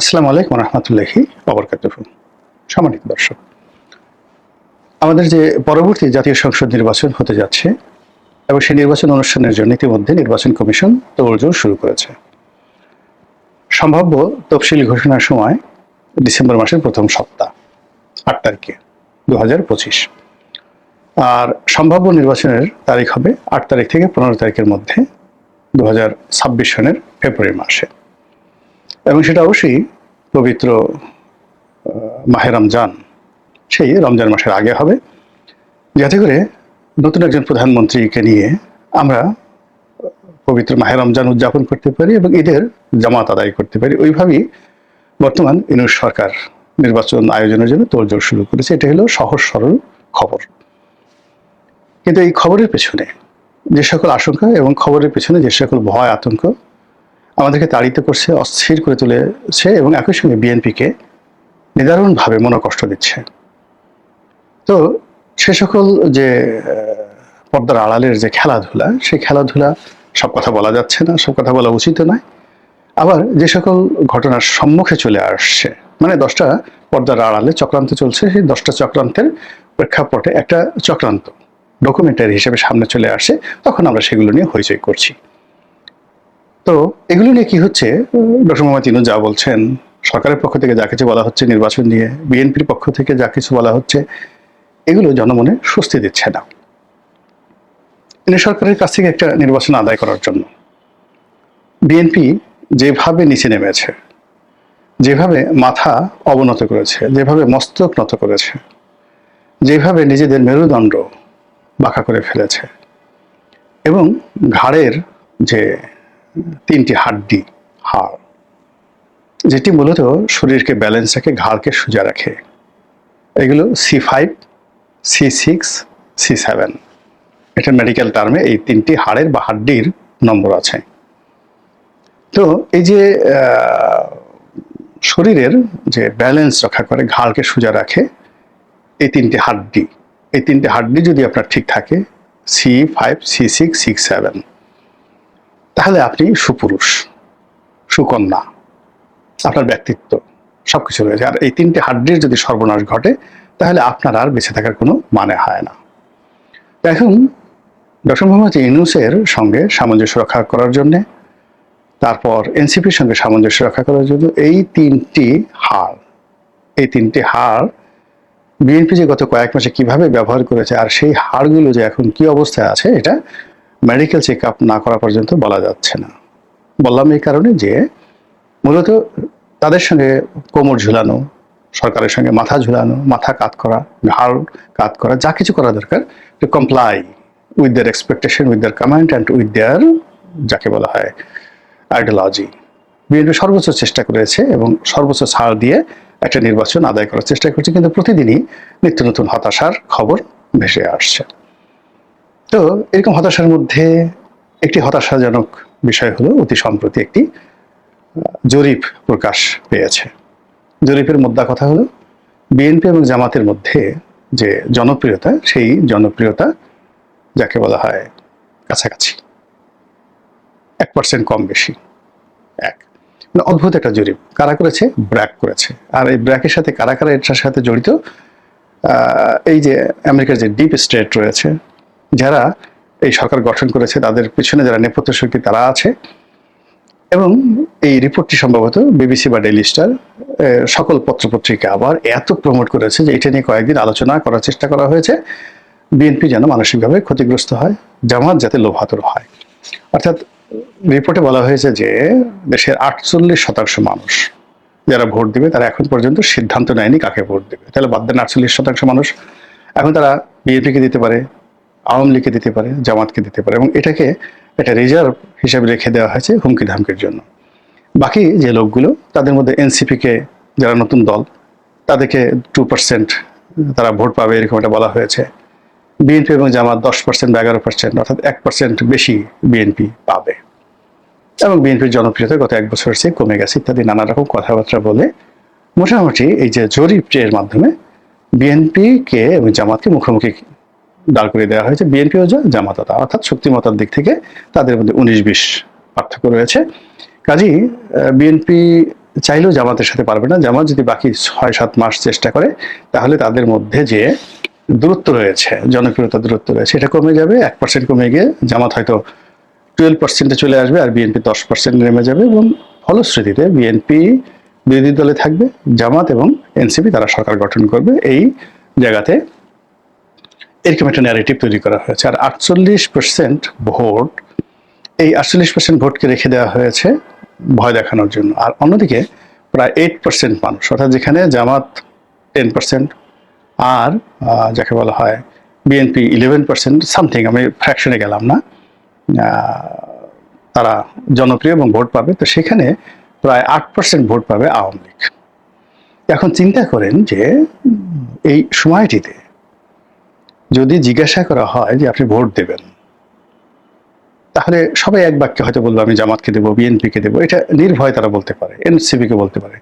আসসালামু আলাইকুম রহমতুল্লাহি ওয়াবারাকাতুহু। সম্মানিত দর্শক, আমাদের যে পরবর্তী জাতীয় সংসদ নির্বাচন হতে যাচ্ছে এবং সেই নির্বাচন অনুষ্ঠানের জন্য ইতিমধ্যে নির্বাচন কমিশন তোড়জোড় শুরু করেছে। সম্ভাব্য তফসিল ঘোষণার সময় ডিসেম্বর মাসের প্রথম সপ্তাহ ৮ তারিখে ২০২৫, আর সম্ভাব্য নির্বাচনের তারিখ হবে ৮ তারিখ থেকে ১৫ তারিখের মধ্যে ২০২৬ সনের ফেব্রুয়ারি মাসে, এবং সেটা অবশ্যই পবিত্র মাহে রমজান, সেই রমজান মাসের আগে হবে, যাতে করে নতুন একজন প্রধানমন্ত্রীকে নিয়ে আমরা পবিত্র মাহে রমজান উদযাপন করতে পারি এবং ঈদের জামাত আদায় করতে পারি। ওইভাবেই বর্তমান ইউনূস সরকার নির্বাচন আয়োজনের জন্য তোড়জোড় শুরু করেছে। এটা হলো সহজ সরল খবর, কিন্তু এই খবরের পেছনে যে সকল আশঙ্কা এবং খবরের পেছনে যে সকল ভয় আতঙ্ক আমাদেরকে তাড়িত করছে, অস্থির করে তুলেছে এবং একই সঙ্গে বিএনপিকে নিদারুণভাবে মনোকষ্ট দিচ্ছে। তো সে সকল যে পর্দার আড়ালের যে খেলাধুলা, সেই খেলাধুলা সব কথা বলা যাচ্ছে না, সব কথা বলা উচিত নয়। আবার যে সকল ঘটনার সম্মুখে চলে আসছে, মানে 10টা পর্দার আড়ালে চক্রান্ত চলছে, সেই 10টা চক্রান্তের প্রেক্ষাপটে একটা চক্রান্ত ডকুমেন্টারি হিসেবে সামনে চলে আসছে, তখন আমরা সেগুলো নিয়ে হইচই করছি। তো এগুলো নিয়ে কি হচ্ছে, ডক্টর মোহাম্মদ ইউনূস যা বলছেন, সরকারের পক্ষ থেকে যা কিছু বলা হচ্ছে নির্বাচন নিয়ে, বিএনপির পক্ষ থেকে যা কিছু বলা হচ্ছে, এগুলো জনমনে স্বস্তি দিচ্ছে না। সরকারের কাছ থেকে একটা নির্বাচন আদায় করার জন্য বিএনপি যেভাবে নিচে নেমেছে, যেভাবে মাথা অবনত করেছে, যেভাবে মস্তক নত করেছে, যেভাবে নিজেদের মেরুদণ্ড বাঁকা করে ফেলেছে এবং ঘাড়ের যে 3টি হাড্ডি, হাড়, যেটি মূলত শরীরকে ব্যালেন্স রাখে, ঘাড়কে সোজা রাখে, এগুলো C5, C6, C7, এটা মেডিকেল টার্মে এই 3টি হাড়ের বা হাড্ডির নম্বর আছে। তো এই যে শরীরের যে ব্যালেন্স রক্ষা করে, ঘাড়কে সোজা রাখে, এই 3টি হাড্ডি, এই 3টি হাড্ডি যদি আপনার ঠিক থাকে, C5, C6, C7, তাহলে আপনি সুপুরুষ, সুকন্যা, আপনার ব্যক্তিত্ব সবকিছু রয়েছে। আর এই 3টি হাড্ডির যদি সর্বনাশ ঘটে, তাহলে আপনার আর বেঁচে থাকার কোনো মানে হয় না। এখন ডক্টর মোহাম্মদ ইউনূসের সঙ্গে সামঞ্জস্য রক্ষা করার জন্য, তারপর এনসিপির সঙ্গে সামঞ্জস্য রক্ষা করার জন্য এই 3টি হাড় বিএনপি যে গত কয়েক মাসে কিভাবে ব্যবহার করেছে, আর সেই হাড়গুলো যে এখন কি অবস্থায় আছে, এটা মেডিকেল চেক আপ না করা পর্যন্ত বলা যাচ্ছে না। বললাম এই কারণে যে মূলত তাদের সঙ্গে কোমর ঝুলানো, সরকারের সঙ্গে মাথা ঝুলানো, মাথা কাত করা, ঘাড় কাত করা, যা কিছু করা দরকার, to comply with their expectation, with their command and with their, যাকে বলা হয়, আইডিওলজি। বিএনপি সর্বোচ্চ চেষ্টা করেছে এবং সর্বোচ্চ ছাড় দিয়ে একটা নির্বাচন আদায় করার চেষ্টা করছে, কিন্তু প্রতিদিনই নিত্য নতুন হতাশার খবর ভেসে আসছে। তো এরকম হতাশার মধ্যে একটি হতাশাজনক বিষয় হলো অতি সম্প্রতি একটি জরিপ প্রকাশ পেয়েছে। জরিপের মোদ্দা কথা হলো, বিএনপি এবং জামাতের মধ্যে যে জনপ্রিয়তা, সেই জনপ্রিয়তা যাকে বলা হয় কাছাকাছি, 1% কম বেশি। অদ্ভুত একটা জরিপ। কারা করেছে? ব্র্যাক করেছে। আর এই ব্র্যাকের সাথে কারা কারা এটার সাথে জড়িত, এই যে আমেরিকার যে ডিপ স্টেট রয়েছে, যারা এই সরকার গঠন করেছে, তাদের পিছনে যারা নেপথ্য শক্তি, তারা আছে। এবং এই রিপোর্টটি সম্ভবত বিবিসি বা ডেইলি স্টার সকল পত্রপত্রিকা আবার এত প্রমোট করেছে যে এটা নিয়ে কয়েকদিন আলোচনা করার চেষ্টা করা হয়েছে, বিএনপি যেন মানসিকভাবে ক্ষতিগ্রস্ত হয়, জামাত যাতে লোভাতুর হয়। অর্থাৎ রিপোর্টে বলা হয়েছে যে দেশের 48% মানুষ যারা ভোট দেবে, তারা এখন পর্যন্ত সিদ্ধান্ত নেয়নি কাকে ভোট দেবে। তাহলে বাদ দেন 48% মানুষ, এখন তারা বিএনপিকে দিতে পারে, আওয়ামী লীগকে দিতে পারে, জামাতকে দিতে পারে, এবং এটাকে একটা রিজার্ভ হিসেবে রেখে দেওয়া হয়েছে হুমকি ধামকির জন্য। বাকি যে লোকগুলো, তাদের মধ্যে এনসিপিকে, যারা নতুন দল, তাদেরকে 2% তারা ভোট পাবে, এরকম একটা বলা হয়েছে। বিএনপি এবং জামাত 10% বা 11%, অর্থাৎ 1% বেশি বিএনপি পাবে। এবং বিএনপির জনপ্রিয়তা গত 1 বছর চেয়ে কমে গেছে, ইত্যাদি নানা রকম কথাবার্তা বলে মোটামুটি এই যে জরিপটির মাধ্যমে বিএনপিকে এবং জামাতকে মুখোমুখি দাঁড় করে দেওয়া হয়েছে। বিএনপিও যা, জামাতও তা, অর্থাৎ শক্তিমত্তার দিক থেকে তাদের মধ্যে 19-20 পার্থক্য রয়েছে। কাজেই বিএনপি চাইলেও জামাতের সাথে পারবে না। জামাত যদি বাকি 6-7 মাস চেষ্টা করে, তাহলে তাদের মধ্যে যে দূরত্ব রয়েছে, জনপ্রিয়তা দূরত্ব রয়েছে, এটা কমে যাবে। 1% কমে গিয়ে জামাত হয়তো 12%-এ চলে আসবে, আর বিএনপি 10% নেমে যাবে, এবং ফলশ্রুতিতে বিএনপি বিরোধী দলে থাকবে, জামাত এবং এনসিপি তারা সরকার গঠন করবে। এই জায়গাতে এরকম একটা ন্যারেটিভ তৈরি করা হয়েছে। আর 48% ভোট, এই 48% ভোটকে রেখে দেওয়া হয়েছে ভয় দেখানোর জন্য। আর অন্যদিকে প্রায় 8% মানুষ, অর্থাৎ যেখানে জামাত 10% আর যাকে বলা হয় বিএনপি 11% সামথিং, আমি ফ্র্যাকশনে গেলাম না, তারা জনপ্রিয় এবং ভোট পাবে, তো সেখানে প্রায় 8% ভোট পাবে আওয়ামী লীগ। এখন চিন্তা করেন যে এই সময়টিতে যদি জিজ্ঞাসা করা হয় যে আপনি ভোট দেবেন, তাহলে সবাই এক বাক্যে হয়তো বলবো আমি জামাতকে দেবো, বিএনপিকে দেবো, এটা নির্ভয় তারা বলতে পারে, এনসিপিকে বলতে পারে।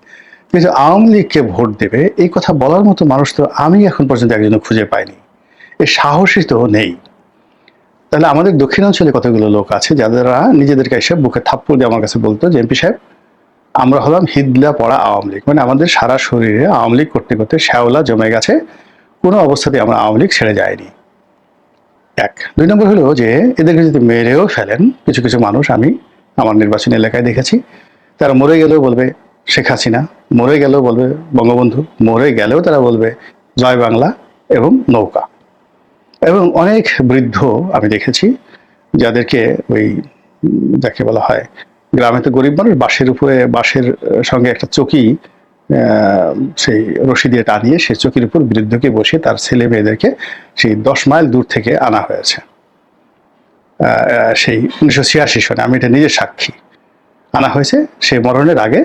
কিন্তু আওয়ামী লীগকে ভোট দেবে এই কথা বলার মতো মানুষ তো আমি এখন পর্যন্ত একজনও খুঁজে পাইনি, এই সাহসী তো নেই। তাহলে আমাদের দক্ষিণাঞ্চলে কতগুলো লোক আছে যারা নিজেদেরকে এসে বুকে থাপ্পড় দিয়ে আমার কাছে বলতো যে এমপি সাহেব আমরা হলাম হিদলা পড়া আওয়ামী লীগ, মানে আমাদের সারা শরীরে আওয়ামী লীগ করতে করতে শ্যাওলা জমে গেছে, কোনো অবস্থাতে আমরা আওয়ামী লীগ ছেড়ে যায়নি। এক। 2 নম্বর হলো যে এদেরকে যদি মেরেও ফেলেন, কিছু কিছু মানুষ আমি আমার নির্বাচনী এলাকায় দেখেছি, তারা মরে গেলেও বলবে শেখ হাসিনা, মরে গেলেও বলবে বঙ্গবন্ধু, মরে গেলেও তারা বলবে জয় বাংলা এবং নৌকা। এবং অনেক বৃদ্ধ আমি দেখেছি যাদেরকে ওই যাকে বলা হয়, গ্রামে তো গরিব মানুষ, বাঁশের সঙ্গে একটা চকি সেই রশি দিয়ে টানিয়ে সেই চকির উপর বৃদ্ধকে বসে তার ছেলে মেয়েদেরকে সেই 10 মাইল দূর থেকে আনা হয়েছে। সেই 1986 সনে, আমি এটা নিজে সাক্ষী, আনা হয়েছে। সে মরণের আগে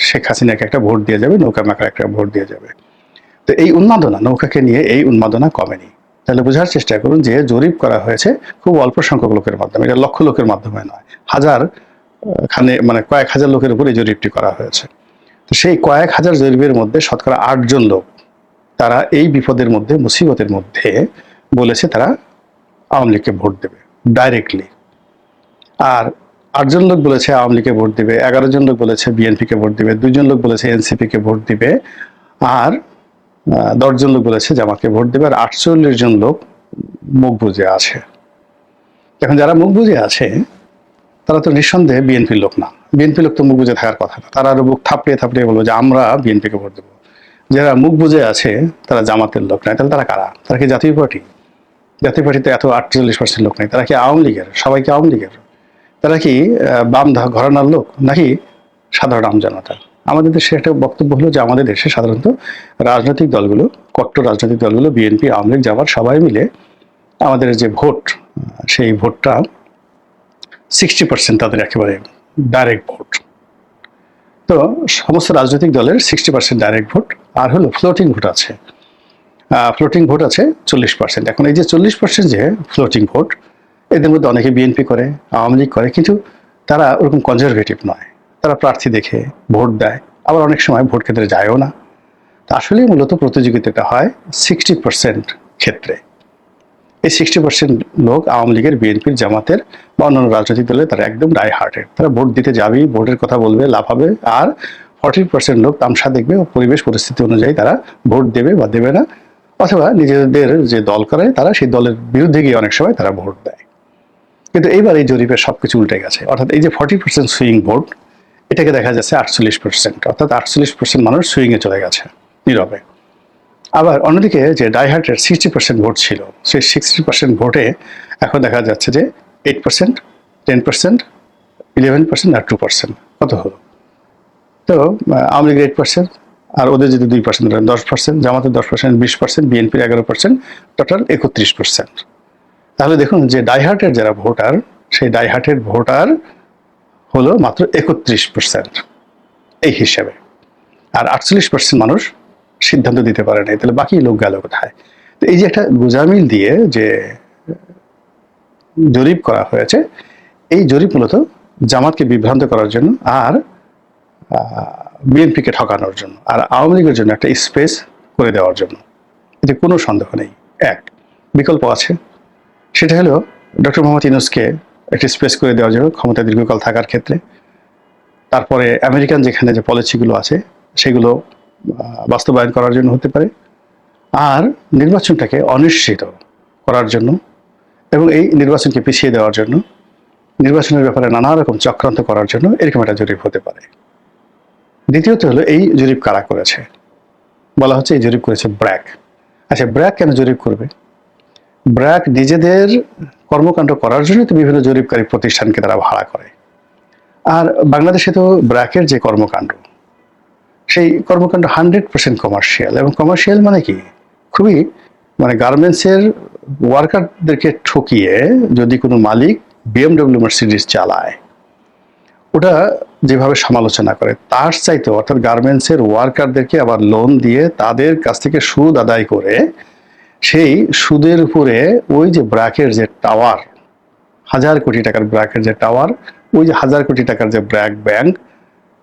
শেখ হাসিনাকে একটা ভোট দিয়ে যাবে, নৌকা মাকার একটা ভোট দিয়ে যাবে। তো এই উন্মাদনা, নৌকাকে নিয়ে এই উন্মাদনা কমেনি। তাহলে বোঝার চেষ্টা করুন যে জরিপ করা হয়েছে খুব অল্প সংখ্যক লোকের মাধ্যমে, এটা লক্ষ লোকের মাধ্যমে নয়, মানে কয়েক হাজার লোকের উপর এই জরিপটি করা হয়েছে। তো সেই কয়েক হাজার জরিপের মধ্যে শতকরা 8 জন লোক তারা এই বিপদের মধ্যে, মুসিবতের মধ্যে বলেছে তারা আওয়ামী লীগকে ভোট দেবে ডাইরেক্টলি। আর 8 জন লোক বলেছে আওয়ামী লীগকে ভোট দিবে, 11 জন লোক বলেছে বিএনপিকে ভোট দিবে, 2 জন লোক বলেছে এনসিপিকে ভোট দিবে, আর 10 জন লোক বলেছে জামাতকে ভোট দেবে, আর 48 জন লোক মুখ বুজে আছে। এখন যারা মুখ বুজে আছে তারা তো নিঃসন্দেহে বিএনপির লোক না, বিএনপির লোক তো মুখ বুজে থাকার কথা না, তারা আরো বুক থাপড়িয়ে থাপড়িয়ে বলবো যে আমরা বিএনপিকে ভোট দেবো। যারা মুখ বুজে আছে তারা জামাতের লোক নয়, তাহলে তারা কারা? তারা কি জাতীয় পার্টি? জাতীয় পার্টিতে এত 48% লোক নেই, তারা কি আওয়ামী লীগের? সবাই কি আওয়ামী লীগের? তারা কি বাম ঘরানার লোক নাকি সাধারণ আমজনতা? আমাদের দেশে একটা বক্তব্য হলো যে আমাদের দেশে সাধারণত রাজনৈতিক দলগুলো, কট্টর রাজনৈতিক দলগুলো, বিএনপি, আওয়ামী লীগ, জামাত সবাই মিলে আমাদের যে ভোট, সেই ভোটটা 60% তাদের একেবারে ডাইরেক্ট ভোট। তো সমস্ত রাজনৈতিক দলের 60% ডাইরেক্ট ভোট, আর হলো ফ্লোটিং ভোট আছে, ফ্লোটিং ভোট আছে 40%। এখন এই যে 40% যে ফ্লোটিং ভোট, এদের মধ্যে অনেকে বিএনপি করে, আওয়ামী লীগ করে, কিন্তু তারা ওরকম কনজারভেটিভ নয়, তারা প্রার্থী দেখে ভোট দেয়, আবার অনেক সময় ভোট কেন্দ্রে যায়ও না। তা আসলে মূলত প্রতিযোগিতাটা হয় 60% ক্ষেত্রে। এই 60% লোক আওয়ামী লীগের, বিএনপির, জামাতের বা অন্যান্য রাজনৈতিক দলের, তারা একদম ডাই হার্টেড, তারা ভোট দিতে যাবেই, ভোটের কথা বলবে, লাভ হবে। আর 40% লোক তামসা দেখবে, পরিবেশ পরিস্থিতি অনুযায়ী তারা ভোট দেবে বা দেবে না, অথবা নিজেদের যে দল করে তারা সেই দলের বিরুদ্ধে গিয়ে অনেক সময় তারা ভোট দেয়। কিন্তু এইবার এই জরিপের সবকিছু উল্টে গেছে, অর্থাৎ এই যে 40% সুইং ভোট, এটাকে দেখা যাচ্ছে 48%, অর্থাৎ 48% মানুষ সুইংয়ে চলে গেছে নীরবে। আবার অন্যদিকে যে ডাইহার্টের 60% ভোট ছিল, সেই 60% ভোটে এখন দেখা যাচ্ছে যে 8%, 10%, 11% আর 2%। কত হলো? তো আওয়ামী লীগের 8%, আর ওদের যদি 2% 10%, জামাতের 10%, 20%, বিএনপির 11%, টোটাল 31%। তাহলে দেখুন যে ডাইহার্টের যারা ভোটার, সেই ডাইহার্টের ভোটার হলো মাত্র 31% এই হিসাবে, আর 48% মানুষ সিদ্ধান্ত দিতে পারে নাই। তাহলে বাকি লোক গেল কোথায়? তো এই যে একটা গোজামিল দিয়ে যে জরিপ করা হয়েছে, এই জরিপ মূলত জামাতকে বিভ্রান্ত করার জন্য আর বিএনপিকে ঠকানোর জন্য আর আওয়ামী লীগের জন্য একটা স্পেস করে দেওয়ার জন্য, এতে কোনো সন্দেহ নেই। এক বিকল্প আছে, সেটা হলো ডক্টর মোহাম্মদ ইউনূসকে একটি স্পেস করে দেওয়ার জন্য ক্ষমতা দীর্ঘকাল থাকার ক্ষেত্রে। তারপরে আমেরিকান যেখানে যে পলিসিগুলো আছে সেগুলো বাস্তবায়ন করার জন্য হতে পারে, আর নির্বাচনটাকে অনিশ্চিত করার জন্য এবং এই নির্বাচনকে পিছিয়ে দেওয়ার জন্য, নির্বাচনের ব্যাপারে নানা রকম চক্রান্ত করার জন্য এরকম একটা জরিপ হতে পারে। দ্বিতীয়ত হলো, এই জরিপ কারা করেছে? বলা হচ্ছে এই জরিপ করেছে ব্র্যাক। আচ্ছা, ব্র্যাক কেন জরিপ করবে? ব্র্যাক নিজেদের কর্মকাণ্ড করার জন্য তো বিভিন্ন জরিপকারী প্রতিষ্ঠানকে তারা ভাড়া করে। আর বাংলাদেশে তো ব্র্যাকের যে কর্মকাণ্ড, সেই কর্মকাণ্ড 100% কমার্শিয়াল। এবং কমার্শিয়াল মানে কি? খুবই মানে গার্মেন্টসের ওয়ার্কারদেরকে ঠকিয়ে যদি কোনো মালিক BMW মার্সিডিজ চালায়, ওটা যেভাবে সমালোচনা করে তার চাইতে, অর্থাৎ গার্মেন্টসের ওয়ার্কারদেরকে আবার লোন দিয়ে তাদের কাছ থেকে সুদ আদায় করে সেই সুদের উপরে ওই যে ব্র্যাকের যে টাওয়ার, 1000 কোটি টাকার ব্র্যাকের যে টাওয়ার, ওই যে 1000 কোটি টাকার যে ব্র্যাক ব্যাংক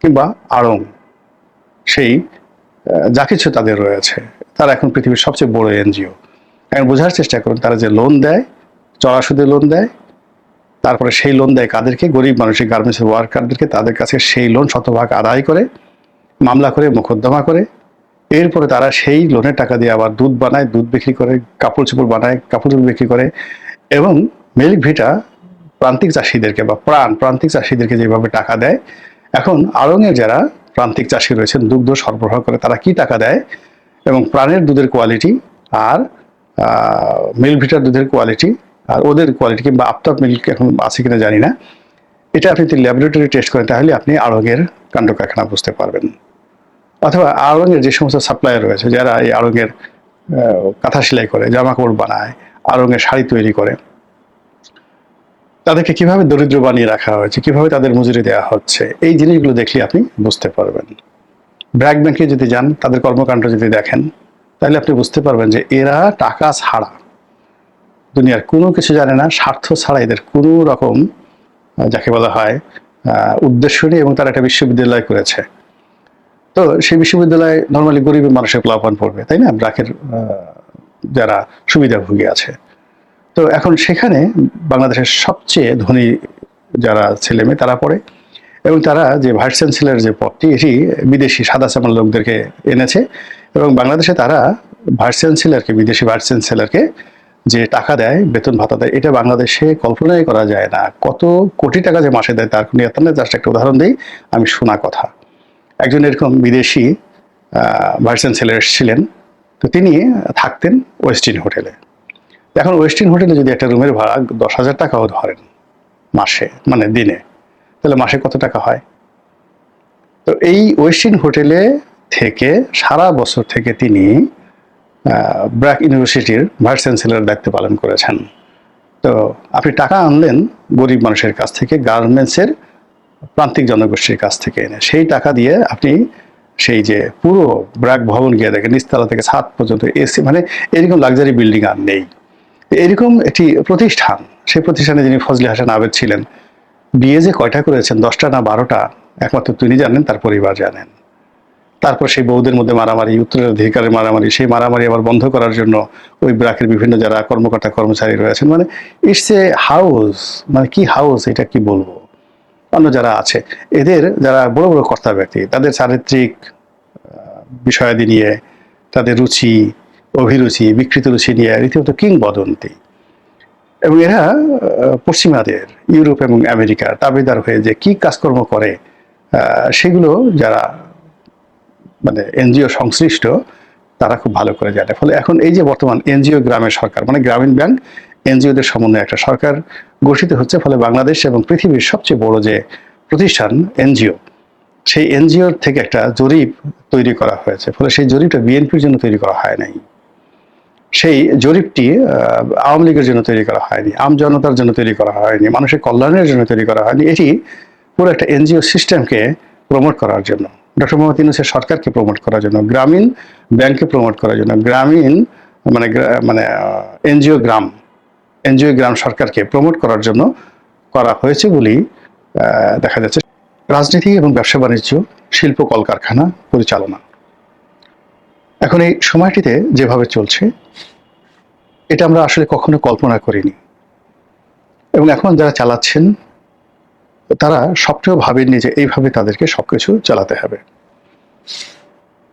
কিংবা আড়ং, সেই যা কিছু তাদের রয়েছে, তারা এখন পৃথিবীর সবচেয়ে বড় এনজিও। এখন বোঝার চেষ্টা করুন, তারা যে লোন দেয়, চড়া সুদে লোন দেয়, তারপরে সেই লোন দেয় কাদেরকে? গরিব মানুষের গার্মেন্টসের ওয়ার্কারদেরকে। তাদের কাছে সেই লোন শতভাগ আদায় করে, মামলা করে, মোকদ্দমা করে, এরপরে তারা সেই লোনের টাকা দিয়ে আবার দুধ বানায়, দুধ বিক্রি করে, কাপড় চোপড় বানায়, কাপড় চোপড় বিক্রি করে। এবং মিল্ক ভিটা প্রান্তিক চাষিদেরকে বা প্রান্তিক চাষিদেরকে যেভাবে টাকা দেয়, এখন আড়ংয়ের যারা প্রান্তিক চাষি রয়েছেন, দুগ্ধ সরবরাহ করে, তারা কি টাকা দেয় এবং প্রাণের দুধের কোয়ালিটি আর মিল্ক ভিটার দুধের কোয়ালিটি আর ওদের কোয়ালিটি, কিংবা আফটার মিল্ক এখন আছে কিনা জানি না, এটা আপনি যদি ল্যাবরেটরি টেস্ট করেন তাহলে আপনি আড়ংয়ের কাণ্ড কারখানা বুঝতে পারবেন। অথবা আড়ংয়ের যে সমস্ত সাপ্লায়ার রয়েছে, যারা এই আড়ংয়ের কাঁথা সেলাই করে, জামা কাপড় বানায়, আড়ংয়ের শাড়ি তৈরি করে, তাদেরকে কিভাবে দরিদ্র বানিয়ে রাখা হয়েছে, কিভাবে তাদের মজুরি দেওয়া হচ্ছে, এই জিনিসগুলো দেখলে আপনি বুঝতে পারবেন। ব্র্যাক ব্যাংকে যদি যান, তাদের কর্মকাণ্ড যদি দেখেন, তাহলে আপনি বুঝতে পারবেন যে এরা টাকা ছাড়া দুনিয়ার কোনো কিছু জানে না, স্বার্থ ছাড়া এদের কোনো রকম যাকে বলা হয় উদ্দেশ্য নেই। এবং তারা একটা বিশ্ববিদ্যালয় করেছে, তো সেই বিশ্ববিদ্যালয়ে নর্মালি গরিব মানুষের প্লাবন পড়বে, তাই না? ব্র্যাকের যারা সুবিধাভোগী আছে, তো এখন সেখানে বাংলাদেশের সবচেয়ে ধনী যারা ছেলেমেয়ে তারা পড়ে। এবং তারা যে ভাইস চ্যান্সেলর যে পদটি, এটি বিদেশি সাদা চামড়ার লোকদেরকে এনেছে। এবং বাংলাদেশে তারা ভাইস চ্যান্সেলরকে, বিদেশি ভাইস চ্যান্সেলরকে যে টাকা দেয়, বেতন ভাতা দেয়, এটা বাংলাদেশে কল্পনাই করা যায় না। কত কোটি টাকা যে মাসে দেয় তার কোনো ইয়ত্তা নেই। জাস্ট একটা উদাহরণ দিই, আমি শোনা কথা। একজন এরকম বিদেশি ভাইস চ্যান্সেলর এসেছিলেন, তো তিনি থাকতেন ওয়েস্টিন হোটেলে। এখন ওয়েস্টিন হোটেলে যদি একটা রুমের ভাড়া 10,000 টাকাও ধরেন মাসে, মানে দিনে, তাহলে মাসে কত টাকা হয়? তো এই ওয়েস্টিন হোটেলে থেকে সারা বছর থেকে তিনি ব্র্যাক ইউনিভার্সিটির ভাইস চ্যান্সেলর দায়িত্ব পালন করেছেন। তো আপনি টাকা আনলেন গরিব মানুষের কাছ থেকে, গার্মেন্টসের প্রান্তিক জনগোষ্ঠীর কাছ থেকে এনে, সেই টাকা দিয়ে আপনি সেই যে পুরো ব্র্যাক ভবন গিয়ে দেখেন, নিচতলা থেকে ছাদ পর্যন্ত এসি, মানে এরকম লাক্সারি বিল্ডিং আর নেই। এরকম একটি প্রতিষ্ঠান, সেই প্রতিষ্ঠানে যিনি ফজলে হাসান আবেদ ছিলেন, বিয়ে যে কয়টা করেছেন, 10টা না 12টা, একমাত্র তিনি জানেন, তার পরিবার জানেন। তারপর সেই বউদের মধ্যে মারামারি, উত্তরাধিকারের মারামারি, সেই মারামারি আবার বন্ধ করার জন্য ওই ব্র্যাকের বিভিন্ন যারা কর্মকর্তা কর্মচারী রয়েছেন, মানে ইটস এ হাউস, মানে কি হাউস, এটা কি বলবো। অন্য যারা আছে, এদের যারা বড় বড় কর্তা ব্যক্তি, তাদের চারিত্রিক বিষয়াদি নিয়ে, তাদের রুচি, অভিরুচি, বিকৃত রুচি নিয়ে রীতিমতো কিংবদন্তি। এবং এরা পশ্চিমাদের, ইউরোপ এবং আমেরিকার তাবেদার হয়ে যে কি কাজকর্ম করে, সেগুলো যারা মানে এনজিও সংশ্লিষ্ট, তারা খুব ভালো করে জানে। ফলে এখন এই যে বর্তমান এনজিও গ্রামের সরকার, মানে গ্রামীণ ব্যাংক এনজিওদের সমন্বয়ে একটা সরকার গঠিত হচ্ছে, ফলে বাংলাদেশ এবং পৃথিবীর সবচেয়ে বড় যে প্রতিষ্ঠান এনজিও, সেই এনজিওর থেকে একটা জরিপ তৈরি করা হয়েছে। ফলে সেই জরিপটা বিএনপির জন্য তৈরি করা হয় নাই, সেই জরিপটি আওয়ামী লীগের জন্য তৈরি করা হয়নি, আম জনতার জন্য তৈরি করা হয়নি, মানুষের কল্যাণের জন্য তৈরি করা হয়নি। এটি পুরো একটা এনজিও সিস্টেমকে প্রমোট করার জন্য, ডক্টর মোহাম্মদ ইউনূসের সরকারকে প্রমোট করার জন্য, গ্রামীণ ব্যাংককে প্রমোট করার জন্য, গ্রামীণ মানে মানে এনজিও গ্রাম সরকারকে প্রমোট করার জন্য করা হয়েছে বলেই দেখা যাচ্ছে। রাজনীতি এবং ব্যবসা বাণিজ্য, শিল্প কলকারখানা পরিচালনা, এখন এই সময়টিতে যেভাবে চলছে, এটা আমরা আসলে কখনো কল্পনা করিনি। এবং এখন যারা চালাচ্ছেন, তারা সবটাও ভাবেননি যে এইভাবে তাদেরকে সবকিছু চালাতে হবে।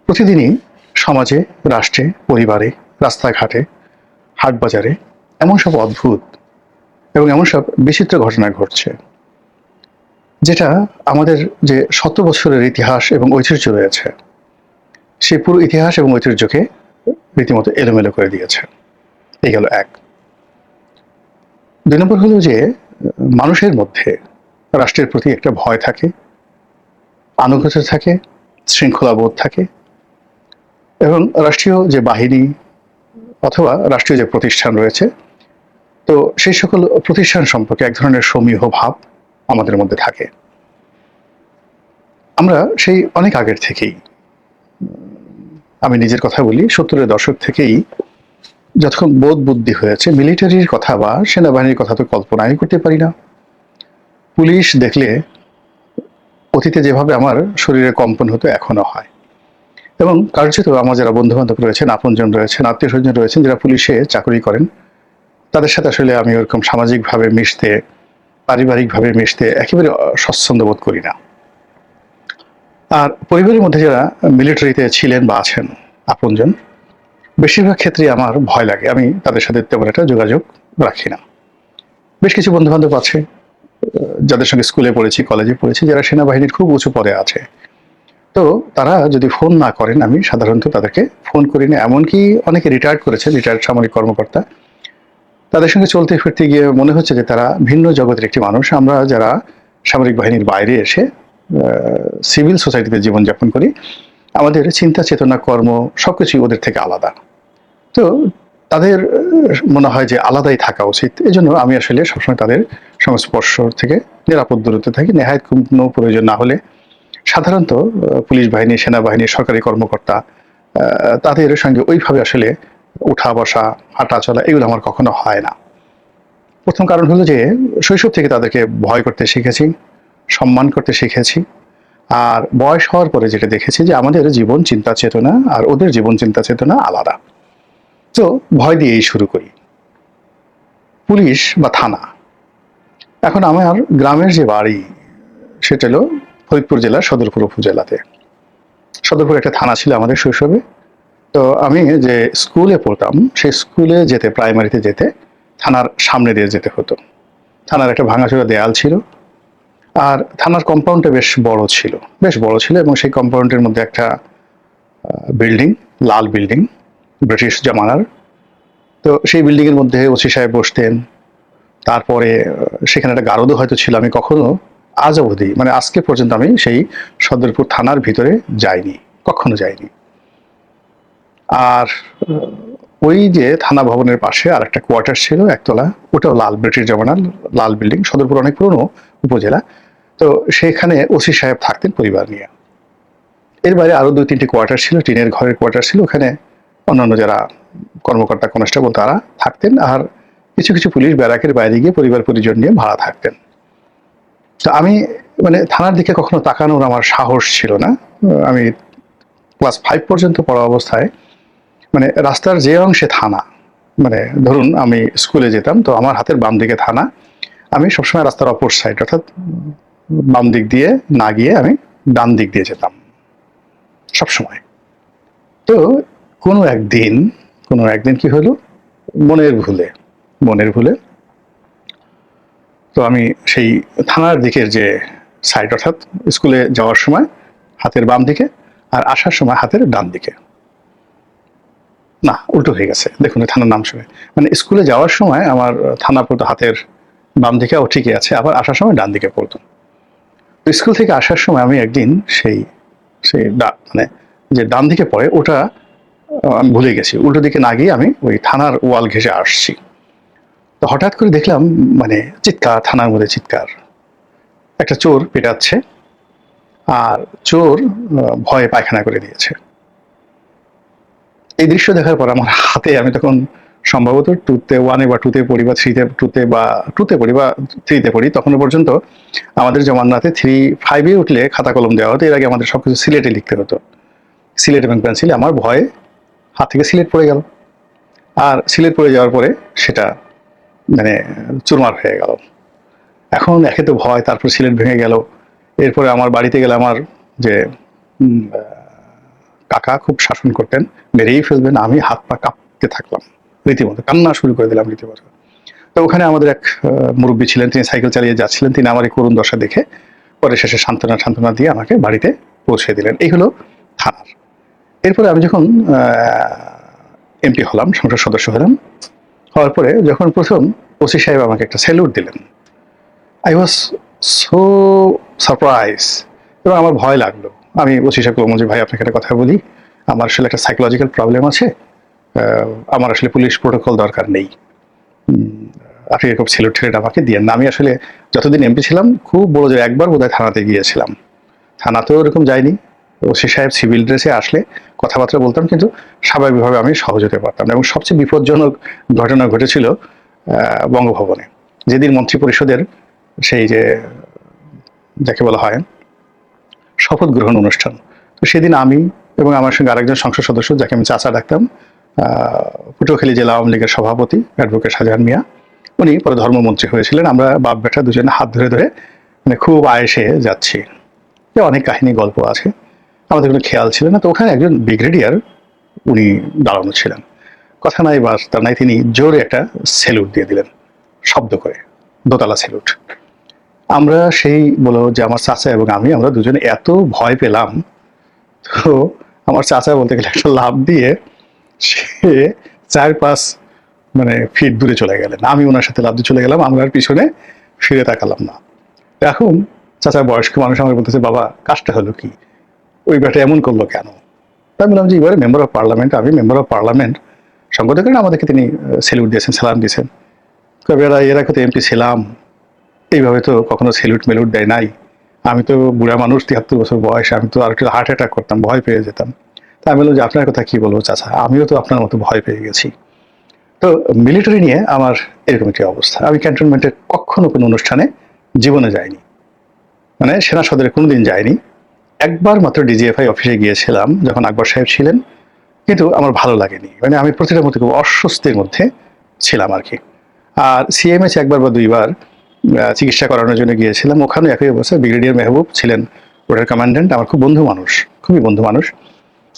প্রতিদিনই সমাজে, রাষ্ট্রে, পরিবারে, রাস্তাঘাটে, হাট বাজারে এমন সব অদ্ভুত এবং এমন সব বিচিত্র ঘটনা ঘটছে, যেটা আমাদের যে শত বছরের ইতিহাস এবং ঐতিহ্য রয়েছে, সেই পুরো ইতিহাস এবং ঐতিহ্যকে রীতিমতো এলোমেলো করে দিয়েছে। এই গেল এক। ২ নম্বর হলো যে মানুষের মধ্যে রাষ্ট্রের প্রতি একটা ভয় থাকে, আনুগত্য থাকে, শৃঙ্খলাবোধ থাকে, এবং রাষ্ট্রীয় যে বাহিনী অথবা রাষ্ট্রীয় যে প্রতিষ্ঠান রয়েছে, তো সেই সকল প্রতিষ্ঠান সম্পর্কে এক ধরনের সমীহ ভাব আমাদের মধ্যে থাকে। আমরা সেই অনেক আগের থেকেই, আমি নিজের কথা বলি, ৭০-এর দশক থেকেই যতক্ষণ বোধ বুদ্ধি হয়েছে, মিলিটারির কথা বা সেনাবাহিনীর কথা তো কল্পনাই করতে পারি না। পুলিশ দেখলে অতীতে যেভাবে আমার শরীরে কম্পন হতো এখনো হয়। এবং কার্যত আমার যারা বন্ধু বান্ধব রয়েছেন, আপনজন রয়েছেন, আত্মীয় স্বজন রয়েছেন যারা পুলিশে চাকরি করেন, তাদের সাথে আসলে আমি ওরকম সামাজিকভাবে মিশতে, পারিবারিকভাবে মিশতে একেবারে স্বচ্ছন্দ বোধ করি না। আর পরিবারের মধ্যে যারা মিলিটারিতে ছিলেন বা আছেন আপনজন, বেশিরভাগ ক্ষেত্রে আমার ভয় লাগে, আমি তাদের সাথে তেমন একটা যোগাযোগ রাখি না। বেশ কিছু বন্ধু বান্ধব আছে যাদের সঙ্গে স্কুলে পড়েছি, কলেজে পড়েছি, যারা সেনাবাহিনীর খুব উঁচু পদে আছে। তো তারা যদি ফোন না করেন, আমি সাধারণত তাদেরকে ফোন করি না। এমনকি অনেকে রিটায়ার্ড করেছে, রিটায়ার্ড সামরিক কর্মকর্তা, তাদের সঙ্গে চলতে ফিরতে গিয়ে মনে হচ্ছে যে তারা ভিন্ন জগতের একটি মানুষ। আমরা যারা সামরিক বাহিনীর বাইরে এসে সিভিল সোসাইটিতে জীবনযাপন করি, আমাদের চিন্তা চেতনা, কর্ম সবকিছুই ওদের থেকে আলাদা। তো তাদের মনে হয় যে আলাদাই থাকা উচিত। এজন্য আমি আসলে সবসময় তাদের সংস্পর্শ থেকে নিরাপদ দূরত্বে থাকি। নেহায়েত কোনো প্রয়োজন না হলে সাধারণত পুলিশ বাহিনী, সেনাবাহিনী, সরকারি কর্মকর্তা, তাদের সঙ্গে ওইভাবে আসলে উঠা বসা, হাঁটা চলা এগুলো আমার কখনো হয় না। প্রথম কারণ হলো যে শৈশব থেকে তাদেরকে ভয় করতে শিখেছি, সম্মান করতে শিখেছি। আর বয়স হওয়ার পরে যেটা দেখেছি যে আমাদের জীবন চিন্তা চেতনা আর ওদের জীবন চিন্তা চেতনা আলাদা। তো ভয় দিয়েই শুরু করি। পুলিশ বা থানা, এখন আমার গ্রামের যে বাড়ি সেটা হলো ফরিদপুর জেলার সদরপুর উপজেলাতে। সদরপুর একটা থানা ছিল আমাদের শৈশবে। তো আমি যে স্কুলে পড়তাম, সেই স্কুলে যেতে, প্রাইমারিতে যেতে থানার সামনে দিয়ে যেতে হতো। থানার একটা ভাঙাচোরা দেয়াল ছিল, আর থানার কম্পাউন্ডটা বেশ বড় ছিল, এবং সেই কম্পাউন্ডের মধ্যে একটা বিল্ডিং, লাল বিল্ডিং, ব্রিটিশ জামানার। তো সেই বিল্ডিং এর মধ্যে ওসি সাহেব বসতেন। তারপরে সেখানে একটা গারদও হয়তো ছিল। আমি কখনো আজ অবধি, মানে আজকে পর্যন্ত আমি সেই সদরপুর থানার ভিতরে যাইনি, কখনো যাইনি। আর ওই যে থানা ভবনের পাশে আর একটা কোয়ার্টার ছিল একতলা, ওটাও লাল, ব্রিটিশ জামানার লাল বিল্ডিং। সদরপুর অনেক পুরনো উপজেলা। তো সেখানে ওসি সাহেব থাকতেন পরিবার নিয়ে। এর বাইরে আরো ২-৩টি কোয়ার্টার ছিল, টিনের ঘরের কোয়ার্টার ছিল। ওখানে অন্যান্য যারা কর্মকর্তা, কনস্টেবল তারা থাকতেন। আর কিছু কিছু পুলিশ ব্যারাকের বাইরে গিয়ে পরিবার পরিজন নিয়ে ভাড়া থাকতেন। তো আমি, মানে থানার দিকে কখনো তাকানোর আমার সাহস ছিল না। আমি ক্লাস 5 পর্যন্ত পড়া অবস্থায়, মানে রাস্তার যে অংশে থানা, মানে ধরুন আমি স্কুলে যেতাম, তো আমার হাতের বাম দিকে থানা, আমি সবসময় রাস্তার অপর সাইড, অর্থাৎ বাম দিক দিয়ে না গিয়ে আমি ডান দিক দিয়ে যেতাম সবসময়। তো কোনো একদিন কি হলো, মনের ভুলে তো আমি সেই থানার দিকের যে সাইড, অর্থাৎ স্কুলে যাওয়ার সময় হাতের বাম দিকে আর আসার সময় হাতের ডান দিকে, না উল্টো হয়ে গেছে, দেখুন থানার নাম শুনে, মানে স্কুলে যাওয়ার সময় আমার থানা পড়তো হাতের বাম দিকে, ও ঠিকই আছে, আবার আসার সময় ডান দিকে পড়তো। তো স্কুল থেকে আসার সময় আমি একদিন সেই সেই মানে যে ডান দিকে পড়ে ওটা আমি ভুলে গেছি, উল্টো দিকে না গিয়ে আমি ওই থানার ওয়াল ঘেঁষে আসছি। তো হঠাৎ করে দেখলাম, মানে চিৎকার, থানার মধ্যে চিৎকার, একটা চোর পেটাচ্ছে, আর চোর ভয়ে পায়খানা করে দিয়েছে। এই দৃশ্য দেখার পর আমার হাতে, আমি তখন সম্ভবত 1 বা 2 পড়ি, বা 2 পড়ি বা 3 পড়ি, তখনও পর্যন্ত আমাদের জমানাতে 5 উঠলে খাতা কলম দেওয়া হতো। এর আগে আমাদের সবকিছু সিলেটে লিখতে হতো, সিলেট এবং পেন্সিলে। আমার ভয়ে হাত থেকে সিলেট পড়ে গেল, আর সিলেট পড়ে যাওয়ার পরে সেটা মানে চুরমার হয়ে গেল। এখন একে তো ভয়, তারপর সিলেট ভেঙে গেল, এরপরে আমার বাড়িতে গেলে আমার যে কাকা খুব শাসন করতেন, মেরেই ফেলবেন, আমি হাত পা কাঁপতে থাকলাম, রীতিমতো কান্না শুরু করে দিলাম রীতিমতো। তো ওখানে আমাদের এক মুরব্বী ছিলেন, তিনি সাইকেল চালিয়ে যাচ্ছিলেন, তিনি আমার এই করুণ দশা দেখে পরে শেষে সান্ত্বনা দিয়ে আমাকে বাড়িতে পৌঁছে দিলেন। এই হলো থানার। এরপরে আমি যখন এমপি হলাম, সংসদ সদস্য হলাম, হওয়ার পরে যখন প্রথম ওসি সাহেব আমাকে একটা স্যালুট দিলেন, আই ওয়াজ সো সারপ্রাইজ, এবং আমার ভয় লাগলো। আমি ওসি সাহেবকে বললাম যে ভাই আপনাকে একটা কথা বলি, আমার আসলে একটা সাইকোলজিক্যাল প্রবলেম আছে, আমার আসলে পুলিশ প্রোটোকল দরকার নেই, আপনি এরকম স্যালুট ঠেলুট আমাকে দিয়েন না। আমি আসলে যতদিন এমপি ছিলাম খুব বড় যে একবার বোধহয় থানাতে গিয়েছিলাম, থানাতেও এরকম যাইনি। ওসি সাহেব সিভিল ড্রেসে আসলে কথাবার্তা বলতাম, কিন্তু স্বাভাবিকভাবে আমি সহজ হতে পারতাম না। এবং সবচেয়ে বিপজ্জনক ঘটনা ঘটেছিল বঙ্গভবনে, যেদিন মন্ত্রী পরিষদের সেই যে যাকে বলা হয় শপথ গ্রহণ অনুষ্ঠান, তো সেদিন আমি এবং আমার সঙ্গে আরেকজন সংসদ সদস্য, যাকে আমি চাচা ডাকতাম, পটুয়াখালী জেলা আওয়ামী লীগের সভাপতি অ্যাডভোকেট শাহজাহান মিয়া, উনি পরে ধর্মমন্ত্রী হয়েছিলেন, আমরা বাপ বেটা দুজনে হাত ধরে ধরে মানে খুব আয়েসে যাচ্ছি। অনেক কাহিনী গল্প আছে, আমাদের কোনো খেয়াল ছিল না। তো ওখানে একজন ব্রিগেডিয়ার উনি দাঁড়ানো ছিলেন, কথা নাই বার্তা নাই, তিনি জোরে একটা স্যালুট দিয়ে দিলেন শব্দ করে, দোতলা স্যালুট। আমরা সেই বলো যে আমার চাচা এবং আমরা দুজনে এত ভয় পেলাম, তো আমার চাচা বলতে গেলে একটা লাফ দিয়ে সে 4-5 মানে ফিট দূরে চলে গেলেন, আমি ওনার সাথে লাফ দিয়ে চলে গেলাম, আমরা আর পিছনে ফিরে তাকালাম না। এখন চাচা বয়স্ক মানুষ আমাকে বলতেছে, বাবা কাজটা হলো কি, ওই ব্যাটা এমন করলো কেন? তাই বললাম যে এবারে মেম্বার অফ পার্লামেন্ট, আমি মেম্বার অফ পার্লামেন্ট, সঙ্গত করেন আমাদেরকে তিনি স্যালুট দিয়েছেন, সালাম দিয়েছেন। এরা তো এমপি ছিলাম, এইভাবে তো কখনো স্যালুট মেলুট দেয় নাই, আমি তো বুড়া মানুষ, 73 বছর বয়স, আমি তো আর একটু হার্ট অ্যাটাক করতাম, ভয় পেয়ে যেতাম। তা আমি বললাম যে আপনার কথা কি বলবো চাচা, আমিও তো আপনার মতো ভয় পেয়ে গেছি। তো মিলিটারি নিয়ে আমার এরকম একটি অবস্থা, আমি ক্যান্টনমেন্টে কখনো কোনো অনুষ্ঠানে জীবনে যাইনি, মানে সেনা সদরে কোনোদিন যাইনি। একবার মাত্র ডিজিএফআই অফিসে গিয়েছিলাম যখন আকবর সাহেব ছিলেন, কিন্তু আমার ভালো লাগেনি, মানে আমি প্রতিটা মধ্যে খুব অস্বস্তির মধ্যে ছিলাম আর কি। আর সিএমএইচ একবার বা দুইবার চিকিৎসা করানোর জন্য গিয়েছিলাম, ওখানে একই অবস্থা। ব্রিগেডিয়ার মেহবুব ছিলেন ওটার কমান্ড্যান্ট, আমার খুব বন্ধু মানুষ, খুবই বন্ধু মানুষ।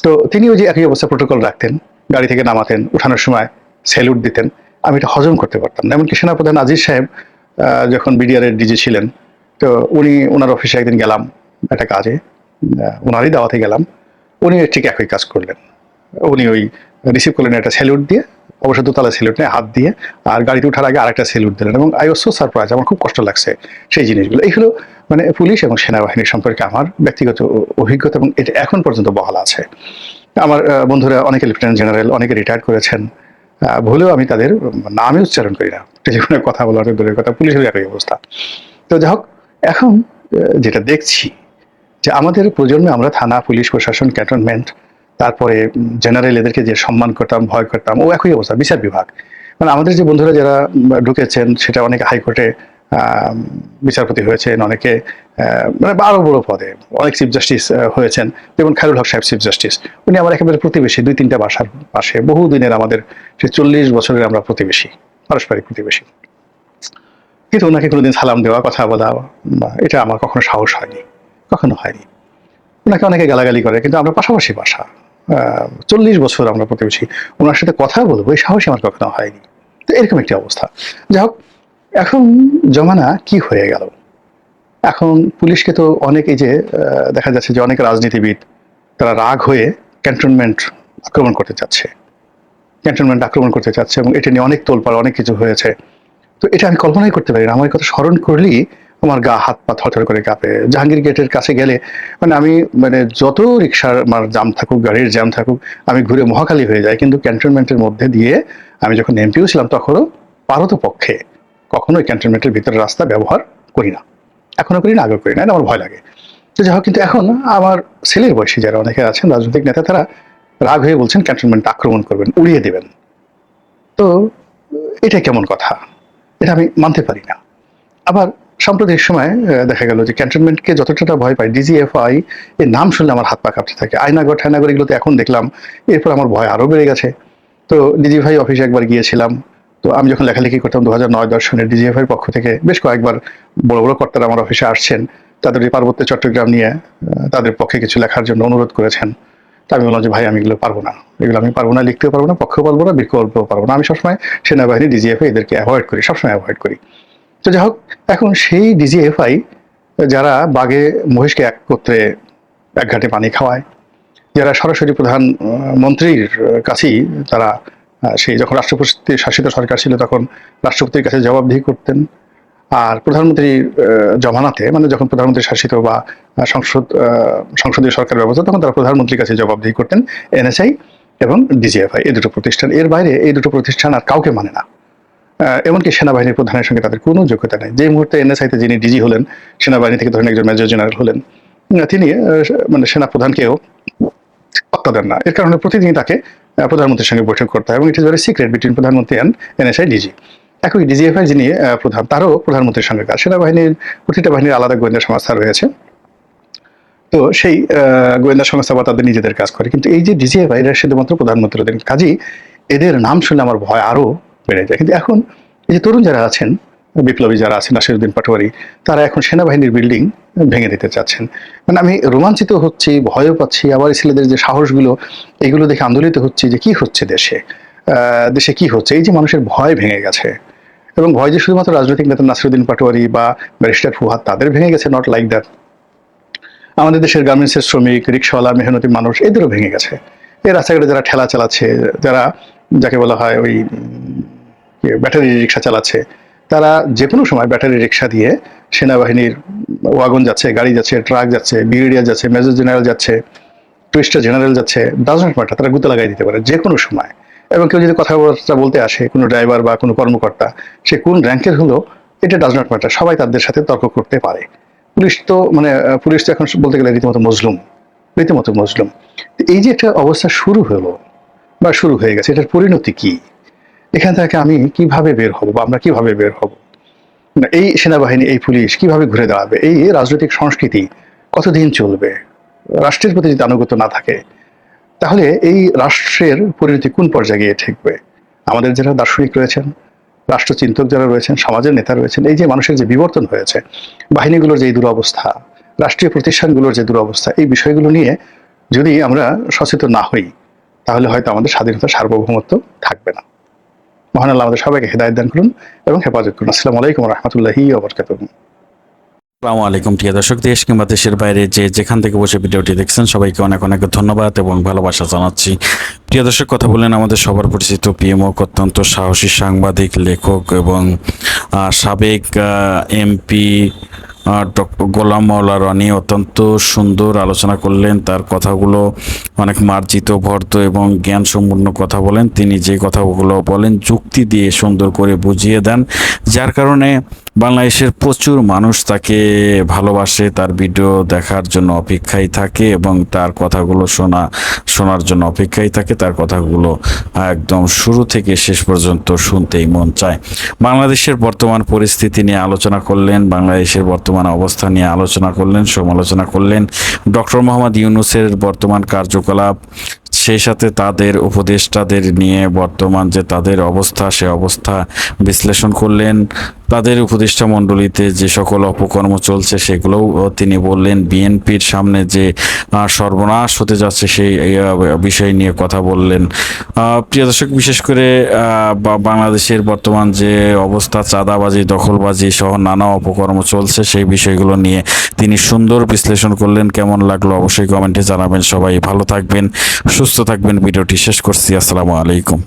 তো তিনিও যে একই অবস্থা প্রোটোকল রাখতেন, গাড়ি থেকে নামাতেন, উঠানোর সময় স্যালুট দিতেন, আমি এটা হজম করতে পারতাম না। এমনকি সেনাপ্রধান আজিজ সাহেব যখন বিডিআরের ডিজি ছিলেন, তো ওনার অফিসে একদিন গেলাম একটা কাজে, ওনারই দাওয়াতে গেলাম, উনি ঠিক একই কাজ করলেন। উনি ওই রিসিভ করলেন একটা স্যালুট দিয়ে, অবশ্য দোতলা স্যালুট নেই, হাত দিয়ে, আর গাড়িতে ওঠার আগে আরেকটা স্যালুট দিলেন, এবং আই ওয়াজ সো সারপ্রাইজ, আমার খুব কষ্ট লাগছে সেই জিনিসগুলো। এইগুলো মানে পুলিশ এবং সেনাবাহিনীর সম্পর্কে আমার ব্যক্তিগত অভিজ্ঞতা, এবং এটা এখন পর্যন্ত বহাল আছে। আমার বন্ধুরা অনেকে লেফটেন্যান্ট জেনারেল, অনেকে রিটায়ার্ড করেছেন, ভুলেও আমি তাদের নামই উচ্চারণ করি না, টেলিফোনে কথা বলা অনেক দূরের কথা, পুলিশের একই অবস্থা। তো যাই হোক, এখন যেটা দেখছি যে আমাদের প্রজন্মে আমরা থানা, পুলিশ প্রশাসন, ক্যান্টনমেন্ট, তারপরে জেনারেল, এদেরকে যে সম্মান করতাম, ভয় করতাম, ও একই অবস্থা বিচার বিভাগ। মানে আমাদের যে বন্ধুরা যারা ঢুকেছেন, সেটা অনেকে হাইকোর্টে বিচারপতি হয়েছেন, অনেকে মানে আরো বড় পদে, অনেক চিফ জাস্টিস হয়েছেন, যেমন খায়রুল হক সাহেব চিফ জাস্টিস, উনি আমার একেবারে প্রতিবেশী, 2-3টা বাসার পাশে, বহুদিনের আমাদের সে 40 বছরের আমরা প্রতিবেশী, পারস্পরিক প্রতিবেশী। কিন্তু ওনাকে কোনোদিন সালাম দেওয়া, কথা বলা, এটা আমার কখনো সাহস হয়নি, কখনো হয়নি। ওনাকে অনেকে গালাগালি করে, কিন্তু আমরা পাশাপাশি বাসা, 40 বছর আমরা প্রতিবেশী, ওনার সাথে কথা বলবো এই সাহসী আমার কখনো হয়নি। তো এরকম একটি অবস্থা। যাই হোক, এখন জমানা কি হয়ে গেল, এখন পুলিশকে তো অনেক, এই যে দেখা যাচ্ছে যে অনেক রাজনীতিবিদ তারা রাগ হয়ে ক্যান্টনমেন্ট আক্রমণ করতে চাচ্ছে, এবং এটা নিয়ে অনেক তোলপাড়, অনেক কিছু হয়েছে। তো এটা আমি কল্পনাই করতে পারি না, আমার কথা স্মরণ করলেই আমার গা হাত পা থরথর করে কাঁপে। জাহাঙ্গীর গেটের কাছে গেলে মানে আমি মানে যত রিক্সার আমার জাম থাকুক, গাড়ির জ্যাম থাকুক, আমি ঘুরে মহাখালী হয়ে যাই। কিন্তু ক্যান্টনমেন্টের মধ্যে দিয়ে আমি যখন এমপিও ছিলাম, তখনও পারতপক্ষে কখনোই ক্যান্টনমেন্টের ভিতরে রাস্তা ব্যবহার করি না, এখনো করি না, আগেও করি না, এটা আমার ভয় লাগে। তো যাই হোক, কিন্তু এখন আমার ছেলের বয়সী যারা অনেকে আছেন রাজনৈতিক নেতা, তারা রাগ হয়ে বলছেন ক্যান্টনমেন্ট আক্রমণ করবেন, উড়িয়ে দেবেন। তো এটা কেমন কথা, এটা আমি মানতে পারি না। আবার সাম্প্রতিক সময় দেখা গেল যে ক্যান্টনমেন্টকে যতটা ভয় পাই, ডিজিএফআই এর নাম শুনলে আমার হাত পা কাঁপতে থাকে। আয়নাগর ঠায়নাগর এগুলো তো এখন দেখলাম, এরপর আমার ভয় আরো বেড়ে গেছে। তো ডিজিএফআই অফিসে একবার গিয়েছিলাম, তো আমি যখন লেখালেখি করতাম 2009-10 সনে ডিজিএফআই এর পক্ষ থেকে বেশ কয়েকবার বড় বড় কর্তারা আমার অফিসে আসছেন, তাদের এই পার্বত্য চট্টগ্রাম নিয়ে তাদের পক্ষে কিছু লেখার জন্য অনুরোধ করেছেন। তা আমি বললাম যে ভাই আমি এগুলো পারবো না, এগুলো আমি পারবো না, লিখতেও পারবো না, পক্ষেও পারবো না, বিকল্পও পারবো না। আমি সবসময় সেনাবাহিনী ডিজিএফআই এদেরকে অ্যাভয়েড করি, সবসময় অ্যাভয়েড করি। তো যাই হোক, এখন সেই ডিজিএফআই যারা বাঘে মহিষকে একত্রে এক ঘাটে পানি খাওয়ায়, যারা সরাসরি প্রধানমন্ত্রীর কাছেই তারা সেই যখন রাষ্ট্রপতি শাসিত সরকার ছিল তখন রাষ্ট্রপতির কাছে জবাবদিহি করতেন, আর প্রধানমন্ত্রীর জমানাতে মানে যখন প্রধানমন্ত্রী শাসিত বা সংসদীয় সরকার ব্যবস্থা তখন তারা প্রধানমন্ত্রীর কাছে জবাবদিহি করতেন, এনএসআই এবং ডিজিএফআই এই দুটো প্রতিষ্ঠান। এর বাইরে এই দুটো প্রতিষ্ঠান আর কাউকে মানে না, এমনকি সেনাবাহিনীর প্রধানের সঙ্গে তাদের কোনো যোগ্যতা নেই। যে মুহূর্তে এনএসআইতে যিনি ডিজি হলেন, সেনাবাহিনী থেকে ধরেন একজন মেজর জেনারেল হলেন, তিনি মানে সেনা প্রধানকেও পাত্তা দেন না। এর কারণে প্রতিদিনই তাকে প্রধানমন্ত্রীর সঙ্গে বৈঠক করতে হয় এবং it is very secret between প্রধানমন্ত্রী অ্যান্ড এনএসআই ডিজি। একই ডিজিএফআই যিনি প্রধান, তারও প্রধানমন্ত্রীর সঙ্গে কাজ। সেনাবাহিনীর প্রতিটা বাহিনীর আলাদা গোয়েন্দা সংস্থা রয়েছে, তো সেই গোয়েন্দা সংস্থা বা তাদের নিজেদের কাজ করে। কিন্তু এই যে ডিজিএফআই এরা শুধুমাত্র প্রধানমন্ত্রীর অধীন, কাজেই এদের নাম শুনলে আমার ভয় আরও বেড়ে যায়। কিন্তু এখন এই যে তরুণ যারা আছেন, বিপ্লবী যারা আছেন, নাসিরউদ্দিন পাটোয়ারি, তারা এখন সেনাবাহিনীর বিল্ডিং ভেঙে দিতে চাচ্ছেন। মানে আমি রোমাঞ্চিত হচ্ছি, ভয়ও পাচ্ছি, আবার ছেলেদের যে সাহসগুলো, এগুলো দেখে আন্দোলিত হচ্ছি যে কি হচ্ছে দেশে, দেশে কি হচ্ছে। এই যে মানুষের ভয় ভেঙে গেছে, এবং ভয় যে শুধুমাত্র রাজনৈতিক নেতা নাসিরউদ্দিন পাটোয়ারি বা ব্যারিস্টার ফুহাদ তাদের ভেঙে গেছে, নট লাইক দ্যাট। আমাদের দেশের গার্মেন্টসের শ্রমিক, রিক্সাওয়ালা, মেহনতি মানুষ, এদেরও ভেঙে গেছে। এই রাস্তাঘাটে যারা ঠেলা চালাচ্ছে, যারা যাকে বলা হয় ওই ব্যাটারি রিক্সা চালাচ্ছে, তারা যে কোনো সময় ব্যাটারি রিক্সা দিয়ে সেনাবাহিনীর ওয়াগন যাচ্ছে, গাড়ি যাচ্ছে, ট্রাক যাচ্ছে, ব্রিগেডিয়ার যাচ্ছে, মেজর জেনারেল যাচ্ছে, টুইস্টার জেনারেল যাচ্ছে, ডাজ নট ম্যাটার, তারা গুতে লাগাই দিতে পারে যে কোনো সময়। এবং কেউ যদি কথাবার্তা বলতে আসে, কোনো ড্রাইভার বা কোনো কর্মকর্তা, সে কোন র্যাঙ্কের হলো এটা ডাজ নট ম্যাটার, সবাই তাদের সাথে তর্ক করতে পারে। পুলিশ তো এখন বলতে গেলে রীতিমতো মজলুম, রীতিমতো মজলুম। এই যে একটা অবস্থা শুরু হলো বা শুরু হয়ে গেছে, এটার পরিণতি কি? এখান থেকে আমি কিভাবে বের হব বা আমরা কিভাবে বের হব? এই সেনাবাহিনী, এই পুলিশ কিভাবে ঘুরে দাঁড়াবে? এই রাজনৈতিক সংস্কৃতি কতদিন চলবে? রাষ্ট্রের প্রতি যদি আনুগত্য না থাকে, তাহলে এই রাষ্ট্রের পরিণতি কোন পর্যায়ে গিয়ে ঠেকবে? আমাদের যারা দার্শনিক রয়েছেন, রাষ্ট্রচিন্তক যারা রয়েছেন, সমাজের নেতা রয়েছেন, এই যে মানুষের যে বিবর্তন হয়েছে, বাহিনীগুলোর যে দুরবস্থা, রাষ্ট্রীয় প্রতিষ্ঠানগুলোর যে দুরবস্থা, এই বিষয়গুলো নিয়ে যদি আমরা সচেতন না হই, তাহলে হয়তো আমাদের স্বাধীনতা, সার্বভৌমত্ব থাকবে না। মহান আল্লাহ আমাদের সবাইকে হেদায়েত দান করুন এবং হেফাজত করুন। আসসালামু আলাইকুম ওয়া রাহমাতুল্লাহি ওয়া বারাকাতুহু। আসসালামু আলাইকুম প্রিয় দর্শক, দেশ কিংবা দেশের বাইরে যেখান থেকে বসে ভিডিওটি দেখছেন সবাইকে অনেক অনেক ধন্যবাদ এবং ভালোবাসা জানাচ্ছি। প্রিয় দর্শক, কথা বলেন আমাদের সবার পরিচিত পিএমও, অত্যন্ত সাহসী সাংবাদিক, লেখক এবং সাবেক এমপি ডক্টর গোলাম মাওলা রনি অত্যন্ত সুন্দর আলোচনা করলেন। তার কথাগুলো অনেক মার্জিত, ভর্ত এবং জ্ঞানসম্পন্ন কথা বলেন। তিনি যে কথাগুলো বলেন যুক্তি দিয়ে সুন্দর করে বুঝিয়ে দেন, যার কারণে বাংলাদেশের প্রচুর মানুষ তাকে ভালোবাসে, তার ভিডিও দেখার জন্য অপেক্ষায় থাকে এবং তার কথাগুলো শোনার জন্য অপেক্ষায় থাকে। তার কথাগুলো একদম শুরু থেকে শেষ পর্যন্ত শুনতেই মন চায়। বাংলাদেশের বর্তমান পরিস্থিতি নিয়ে আলোচনা করলেন, বাংলাদেশের বর্তমান অবস্থা নিয়ে আলোচনা করলেন, সমালোচনা করলেন, ডক্টর মোহাম্মদ ইউনূসের বর্তমান কার্যকলাপ, সেই সাথে তাদের উপদেষ্টাদের নিয়ে বর্তমান যে তাদের অবস্থা, সে অবস্থা বিশ্লেষণ করলেন। তাদের উপদেষ্টা মণ্ডলীতে যে সকল অপকর্ম চলছে সেগুলোও তিনি বললেন। বিএনপির সামনে যে সর্বনাশ হতে যাচ্ছে সেই বিষয় নিয়ে কথা বললেন। প্রিয় দর্শক, বিশেষ করে বাংলাদেশের বর্তমান যে অবস্থা, চাঁদাবাজি, দখলবাজি সহ নানা অপকর্ম চলছে, সেই বিষয়গুলো নিয়ে তিনি সুন্দর বিশ্লেষণ করলেন। কেমন লাগলো অবশ্যই কমেন্টে জানাবেন। সবাই ভালো থাকবেন, সুস্থ থাকবেন। ভিডিওটি শেষ করছি। আসসালামু আলাইকুম।